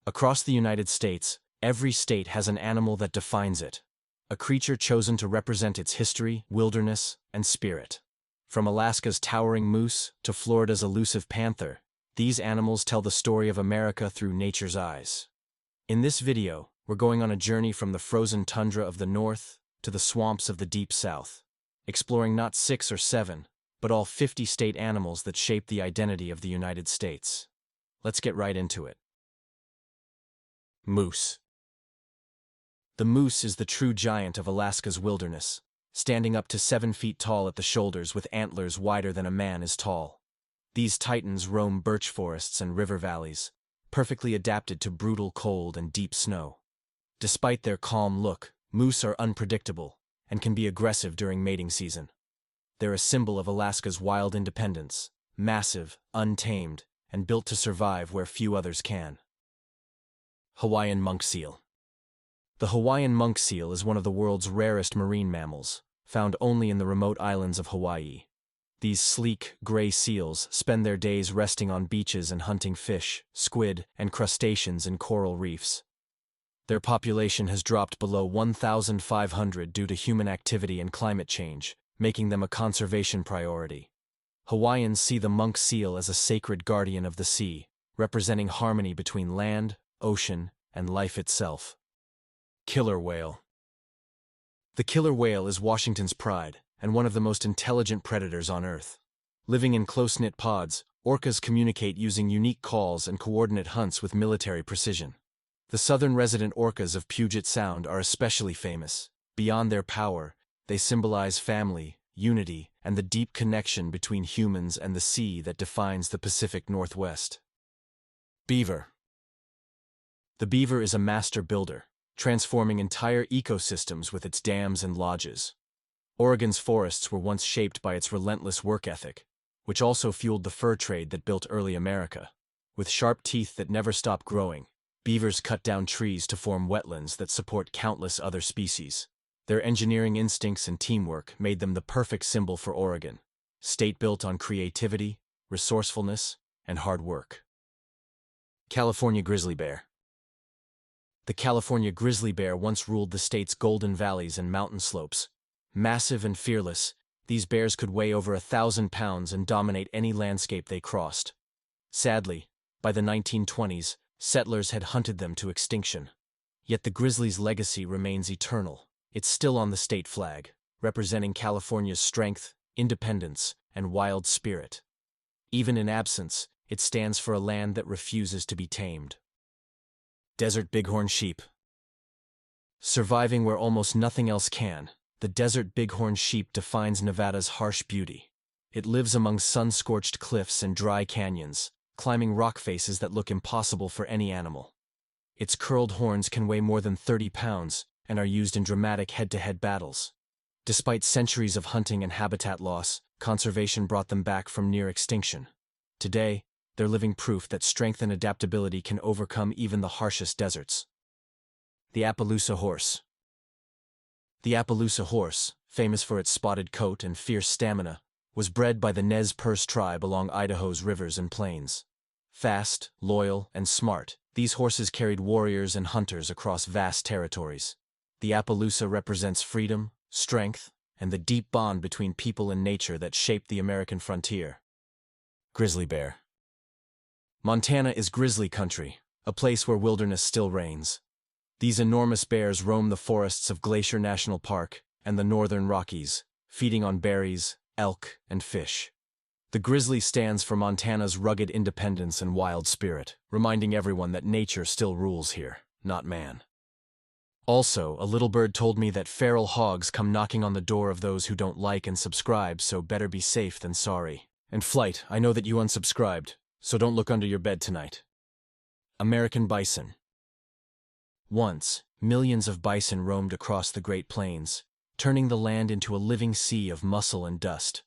Across the United States, every state has an animal that defines it, a creature chosen to represent its history, wilderness, and spirit. From Alaska's towering moose to Florida's elusive panther, these animals tell the story of America through nature's eyes. In this video, we're going on a journey from the frozen tundra of the north to the swamps of the deep south, exploring not 6 or 7, but all 50 state animals that shape the identity of the United States. Let's get right into it. Moose. The moose is the true giant of Alaska's wilderness, standing up to 7 feet tall at the shoulders with antlers wider than a man is tall. These titans roam birch forests and river valleys, perfectly adapted to brutal cold and deep snow. Despite their calm look, moose are unpredictable and can be aggressive during mating season. They're a symbol of Alaska's wild independence, massive, untamed, and built to survive where few others can. Hawaiian monk seal. The Hawaiian monk seal is one of the world's rarest marine mammals, found only in the remote islands of Hawaii. These sleek, gray seals spend their days resting on beaches and hunting fish, squid, and crustaceans in coral reefs. Their population has dropped below 1,500 due to human activity and climate change, making them a conservation priority. Hawaiians see the monk seal as a sacred guardian of the sea, representing harmony between land, ocean, and life itself. Killer whale. The killer whale is Washington's pride and one of the most intelligent predators on Earth. Living in close-knit pods, orcas communicate using unique calls and coordinate hunts with military precision. The southern resident orcas of Puget Sound are especially famous. Beyond their power, they symbolize family, unity, and the deep connection between humans and the sea that defines the Pacific Northwest. Beaver. The beaver is a master builder, transforming entire ecosystems with its dams and lodges. Oregon's forests were once shaped by its relentless work ethic, which also fueled the fur trade that built early America. With sharp teeth that never stop growing, beavers cut down trees to form wetlands that support countless other species. Their engineering instincts and teamwork made them the perfect symbol for Oregon, state built on creativity, resourcefulness, and hard work. California grizzly bear. The California grizzly bear once ruled the state's golden valleys and mountain slopes. Massive and fearless, these bears could weigh over 1,000 pounds and dominate any landscape they crossed. Sadly, by the 1920s, settlers had hunted them to extinction. Yet the grizzly's legacy remains eternal. It's still on the state flag, representing California's strength, independence, and wild spirit. Even in absence, it stands for a land that refuses to be tamed. Desert bighorn sheep. Surviving where almost nothing else can, the desert bighorn sheep defines Nevada's harsh beauty. It lives among sun-scorched cliffs and dry canyons, climbing rock faces that look impossible for any animal. Its curled horns can weigh more than 30 pounds and are used in dramatic head-to-head battles. Despite centuries of hunting and habitat loss, conservation brought them back from near extinction. Today, they're living proof that strength and adaptability can overcome even the harshest deserts. The Appaloosa horse. The Appaloosa horse, famous for its spotted coat and fierce stamina, was bred by the Nez Perce tribe along Idaho's rivers and plains. Fast, loyal, and smart, these horses carried warriors and hunters across vast territories. The Appaloosa represents freedom, strength, and the deep bond between people and nature that shaped the American frontier. Grizzly bear. Montana is grizzly country, a place where wilderness still reigns. These enormous bears roam the forests of Glacier National Park and the northern Rockies, feeding on berries, elk, and fish. The grizzly stands for Montana's rugged independence and wild spirit, reminding everyone that nature still rules here, not man. Also, a little bird told me that feral hogs come knocking on the door of those who don't like and subscribe, so better be safe than sorry. And Flight, I know that you unsubscribed, so don't look under your bed tonight. American bison. Once, millions of bison roamed across the Great Plains, turning the land into a living sea of muscle and dust.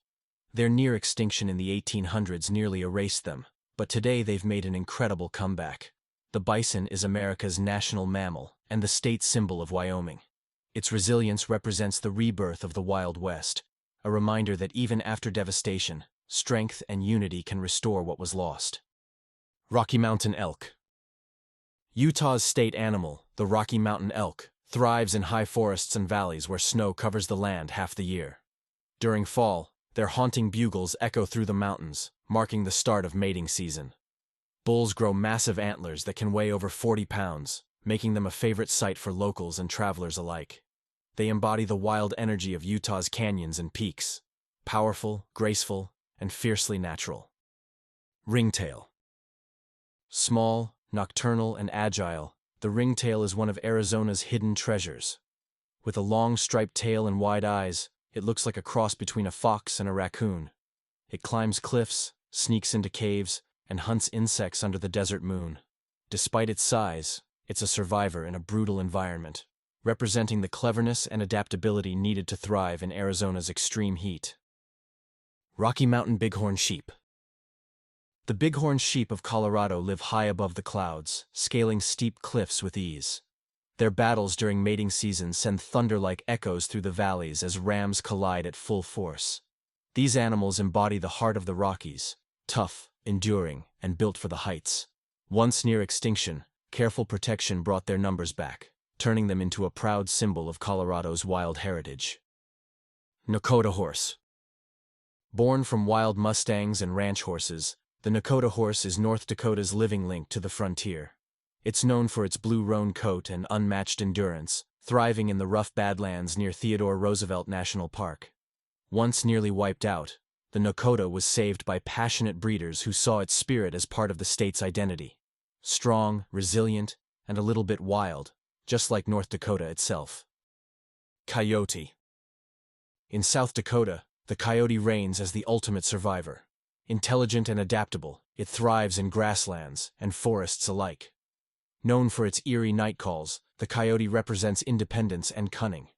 Their near extinction in the 1800s nearly erased them, but today they've made an incredible comeback. The bison is America's national mammal and the state symbol of Wyoming. Its resilience represents the rebirth of the Wild West, a reminder that even after devastation, strength and unity can restore what was lost. Rocky Mountain elk. Utah's state animal, the Rocky Mountain elk, thrives in high forests and valleys where snow covers the land half the year. During fall, their haunting bugles echo through the mountains, marking the start of mating season. Bulls grow massive antlers that can weigh over 40 pounds, making them a favorite sight for locals and travelers alike. They embody the wild energy of Utah's canyons and peaks, powerful, graceful, and fiercely natural. Ringtail. Small, nocturnal, and agile, the ringtail is one of Arizona's hidden treasures. With a long striped tail and wide eyes, it looks like a cross between a fox and a raccoon. It climbs cliffs, sneaks into caves, and hunts insects under the desert moon. Despite its size, it's a survivor in a brutal environment, representing the cleverness and adaptability needed to thrive in Arizona's extreme heat. Rocky Mountain bighorn sheep. The bighorn sheep of Colorado live high above the clouds, scaling steep cliffs with ease. Their battles during mating season send thunder-like echoes through the valleys as rams collide at full force. These animals embody the heart of the Rockies, tough, enduring, and built for the heights. Once near extinction, careful protection brought their numbers back, turning them into a proud symbol of Colorado's wild heritage. Nakota horse. Born from wild mustangs and ranch horses, the Nakota horse is North Dakota's living link to the frontier. It's known for its blue roan coat and unmatched endurance, thriving in the rough badlands near Theodore Roosevelt National Park. Once nearly wiped out, the Nakota was saved by passionate breeders who saw its spirit as part of the state's identity. Strong, resilient, and a little bit wild, just like North Dakota itself. Coyote. In South Dakota, the coyote reigns as the ultimate survivor. Intelligent and adaptable, it thrives in grasslands and forests alike. Known for its eerie night calls, the coyote represents independence and cunning,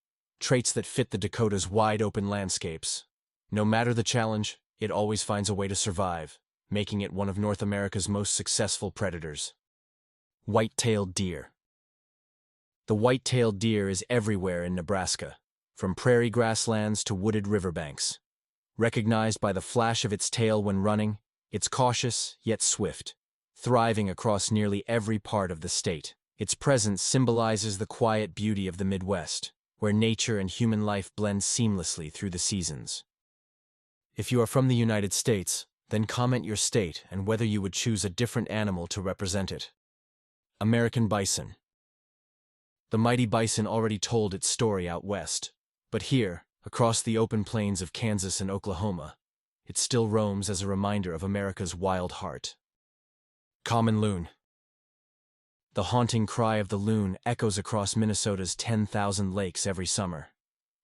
traits that fit the Dakota's wide-open landscapes. No matter the challenge, it always finds a way to survive, making it one of North America's most successful predators. White-tailed deer. The white-tailed deer is everywhere in Nebraska, from prairie grasslands to wooded riverbanks. Recognized by the flash of its tail when running, it's cautious yet swift, thriving across nearly every part of the state. Its presence symbolizes the quiet beauty of the Midwest, where nature and human life blend seamlessly through the seasons. If you are from the United States, then comment your state and whether you would choose a different animal to represent it. American bison. The mighty bison already told its story out west, but here, across the open plains of Kansas and Oklahoma, it still roams as a reminder of America's wild heart. Common loon. The haunting cry of the loon echoes across Minnesota's 10,000 lakes every summer.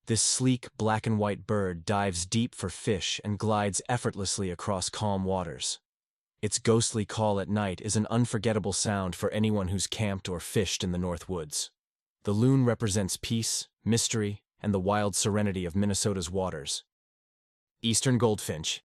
This sleek, black and white bird dives deep for fish and glides effortlessly across calm waters. Its ghostly call at night is an unforgettable sound for anyone who's camped or fished in the North Woods. The loon represents peace, mystery, and the wild serenity of Minnesota's waters. Eastern goldfinch.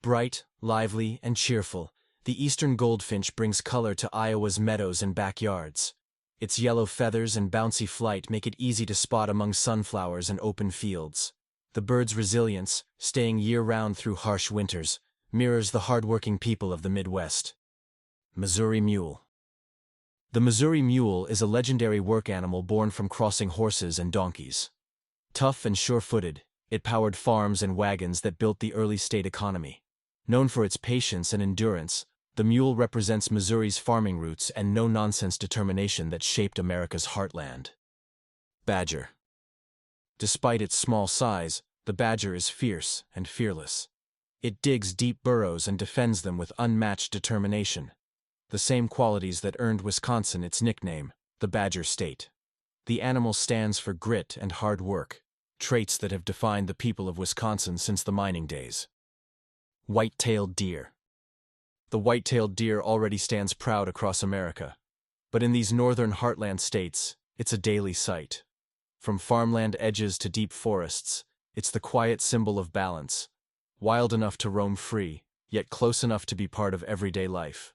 Bright, lively, and cheerful, the eastern goldfinch brings color to Iowa's meadows and backyards. Its yellow feathers and bouncy flight make it easy to spot among sunflowers and open fields. The bird's resilience, staying year-round through harsh winters, mirrors the hard-working people of the Midwest. Missouri mule. The Missouri mule is a legendary work animal born from crossing horses and donkeys. Tough and sure-footed, it powered farms and wagons that built the early state economy. Known for its patience and endurance, the mule represents Missouri's farming roots and no-nonsense determination that shaped America's heartland. Badger. Despite its small size, the badger is fierce and fearless. It digs deep burrows and defends them with unmatched determination. The same qualities that earned Wisconsin its nickname, the Badger State. The animal stands for grit and hard work, traits that have defined the people of Wisconsin since the mining days. White-tailed deer. The white-tailed deer already stands proud across America, but in these northern heartland states, it's a daily sight. From farmland edges to deep forests, it's the quiet symbol of balance, wild enough to roam free, yet close enough to be part of everyday life.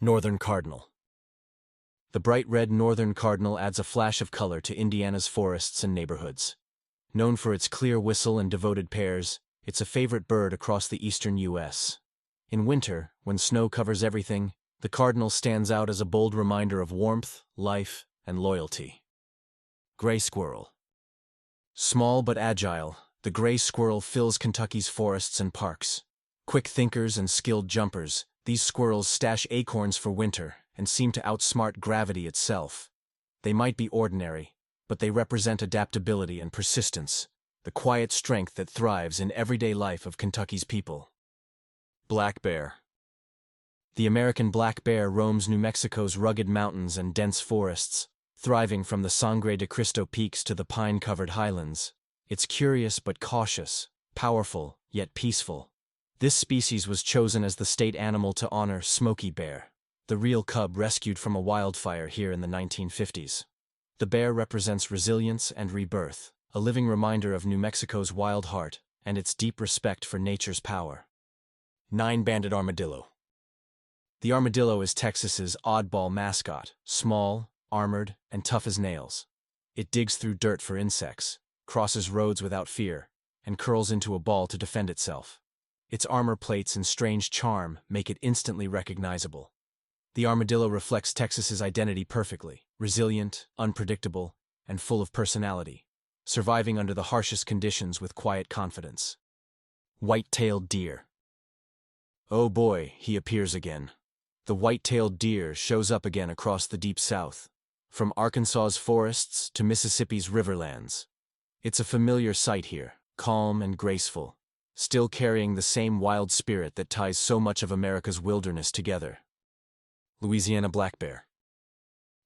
Northern cardinal. The bright red northern cardinal adds a flash of color to Indiana's forests and neighborhoods. Known for its clear whistle and devoted pairs, it's a favorite bird across the eastern U.S. In winter, when snow covers everything, The cardinal stands out as a bold reminder of warmth, life, and loyalty. Gray squirrel. Small but agile, the gray squirrel fills Kentucky's forests and parks. Quick thinkers and skilled jumpers, these squirrels stash acorns for winter and seem to outsmart gravity itself. They might be ordinary, but they represent adaptability and persistence, the quiet strength that thrives in everyday life of Kentucky's people. Black bear. The American black bear roams New Mexico's rugged mountains and dense forests, thriving from the Sangre de Cristo peaks to the pine-covered highlands. It's curious but cautious, powerful yet peaceful. This species was chosen as the state animal to honor Smokey Bear, the real cub rescued from a wildfire here in the 1950s. The bear represents resilience and rebirth, a living reminder of New Mexico's wild heart and its deep respect for nature's power. Nine-banded armadillo. The armadillo is Texas's oddball mascot, small, armored, and tough as nails. It digs through dirt for insects, crosses roads without fear, and curls into a ball to defend itself. Its armor plates and strange charm make it instantly recognizable. The armadillo reflects Texas's identity perfectly, resilient, unpredictable, and full of personality, surviving under the harshest conditions with quiet confidence. White-tailed deer. Oh boy, he appears again. The white-tailed deer shows up again across the deep South, from Arkansas's forests to Mississippi's riverlands. It's a familiar sight here, calm and graceful, still carrying the same wild spirit that ties so much of America's wilderness together. Louisiana black bear.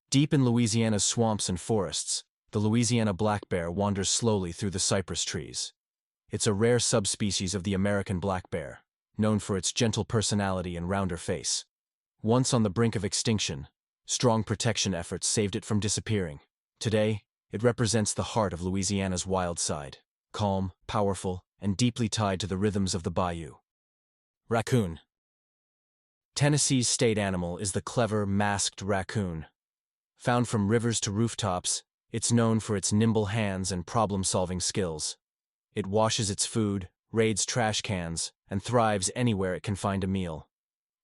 Deep in Louisiana's swamps and forests, the Louisiana black bear wanders slowly through the cypress trees. It's a rare subspecies of the American black bear, known for its gentle personality and rounder face. Once on the brink of extinction, strong protection efforts saved it from disappearing. Today, it represents the heart of Louisiana's wild side, calm, powerful, and deeply tied to the rhythms of the bayou. Raccoon. Tennessee's state animal is the clever, masked raccoon. Found from rivers to rooftops, it's known for its nimble hands and problem-solving skills. It washes its food, raids trash cans, and thrives anywhere it can find a meal.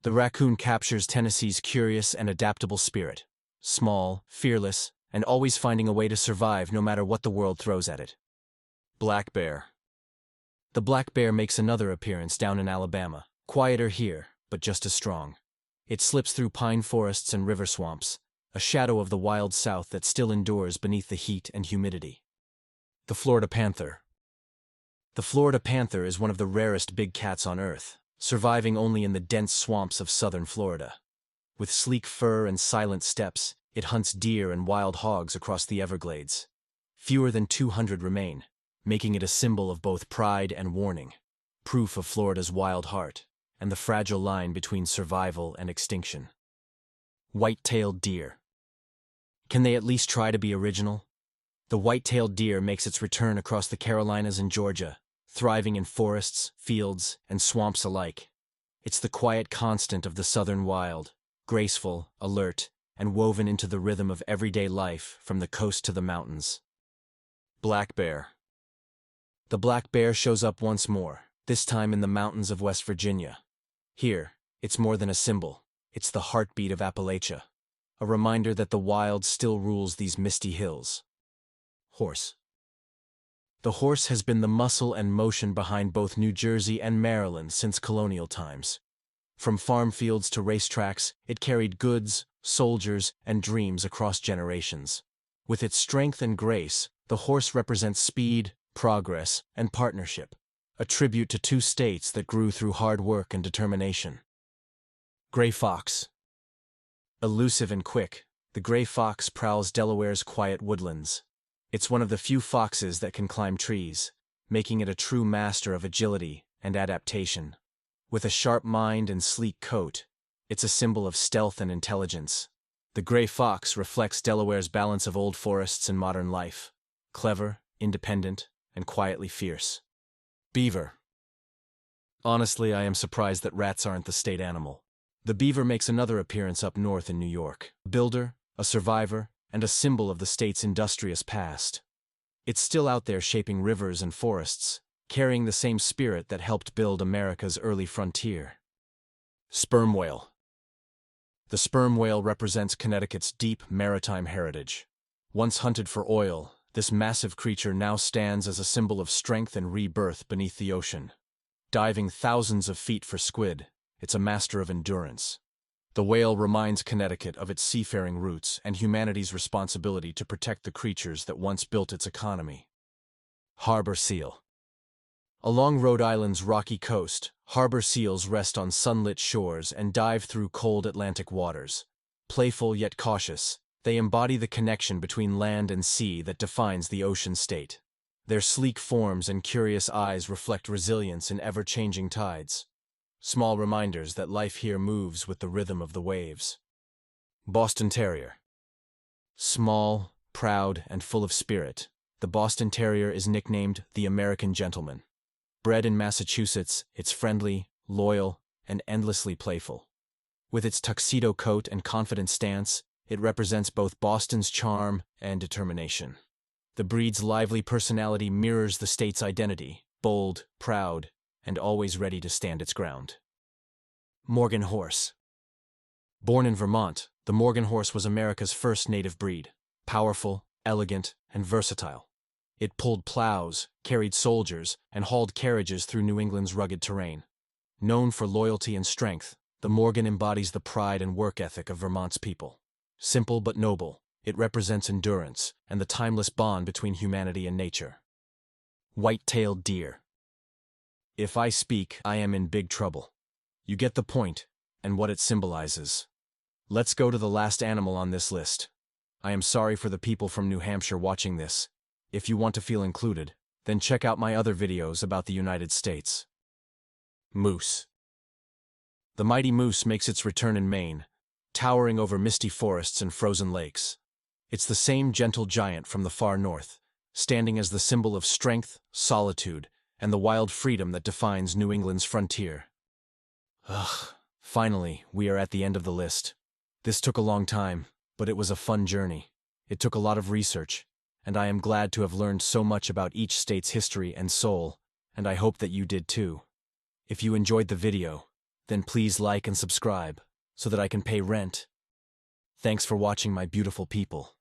The raccoon captures Tennessee's curious and adaptable spirit, small, fearless, and always finding a way to survive no matter what the world throws at it. Black bear. The black bear makes another appearance down in Alabama, quieter here, but just as strong. It slips through pine forests and river swamps, a shadow of the wild South that still endures beneath the heat and humidity. The Florida panther. The Florida panther is one of the rarest big cats on Earth, surviving only in the dense swamps of southern Florida. With sleek fur and silent steps, it hunts deer and wild hogs across the Everglades. Fewer than 200 remain, making it a symbol of both pride and warning, proof of Florida's wild heart and the fragile line between survival and extinction. White-tailed deer. Can they at least try to be original? The white-tailed deer makes its return across the Carolinas and Georgia, thriving in forests, fields, and swamps alike. It's the quiet constant of the southern wild, graceful, alert, and woven into the rhythm of everyday life from the coast to the mountains. Black bear. The black bear shows up once more, this time in the mountains of West Virginia. Here, it's more than a symbol. It's the heartbeat of Appalachia, a reminder that the wild still rules these misty hills. Horse. The horse has been the muscle and motion behind both New Jersey and Maryland since colonial times. From farm fields to racetracks, it carried goods, soldiers, and dreams across generations. With its strength and grace, the horse represents speed, progress, and partnership, a tribute to two states that grew through hard work and determination. Gray fox. Elusive and quick, the gray fox prowls Delaware's quiet woodlands. It's one of the few foxes that can climb trees, making it a true master of agility and adaptation. With a sharp mind and sleek coat, it's a symbol of stealth and intelligence. The gray fox reflects Delaware's balance of old forests and modern life, clever, independent, and quietly fierce. Beaver. Honestly, I am surprised that rats aren't the state animal. The beaver makes another appearance up north in New York. A builder, a survivor, and a symbol of the state's industrious past. It's still out there shaping rivers and forests, carrying the same spirit that helped build America's early frontier. Sperm whale. The sperm whale represents Connecticut's deep maritime heritage. Once hunted for oil, this massive creature now stands as a symbol of strength and rebirth beneath the ocean. Diving thousands of feet for squid, it's a master of endurance. The whale reminds Connecticut of its seafaring roots and humanity's responsibility to protect the creatures that once built its economy. Harbor seal. Along Rhode Island's rocky coast, harbor seals rest on sunlit shores and dive through cold Atlantic waters. Playful yet cautious, they embody the connection between land and sea that defines the ocean state. Their sleek forms and curious eyes reflect resilience in ever-changing tides. Small reminders that life here moves with the rhythm of the waves. Boston Terrier. Small, proud, and full of spirit, the Boston Terrier is nicknamed the American Gentleman. Bred in Massachusetts, it's friendly, loyal, and endlessly playful. With its tuxedo coat and confident stance, it represents both Boston's charm and determination. The breed's lively personality mirrors the state's identity, bold, proud, and always ready to stand its ground. Morgan Horse. Born in Vermont, the Morgan Horse was America's first native breed. Powerful, elegant, and versatile. It pulled plows, carried soldiers, and hauled carriages through New England's rugged terrain. Known for loyalty and strength, the Morgan embodies the pride and work ethic of Vermont's people. Simple but noble, it represents endurance and the timeless bond between humanity and nature. White-tailed deer. If I speak, I am in big trouble. You get the point, and what it symbolizes. Let's go to the last animal on this list. I am sorry for the people from New Hampshire watching this. If you want to feel included, then check out my other videos about the United States. Moose. The mighty moose makes its return in Maine, towering over misty forests and frozen lakes. It's the same gentle giant from the far north, standing as the symbol of strength, solitude, and the wild freedom that defines New England's frontier. Finally, we are at the end of the list. This took a long time, but it was a fun journey. It took a lot of research, and I am glad to have learned so much about each state's history and soul, and I hope that you did too. If you enjoyed the video, then please like and subscribe, so that I can pay rent. Thanks for watching, my beautiful people.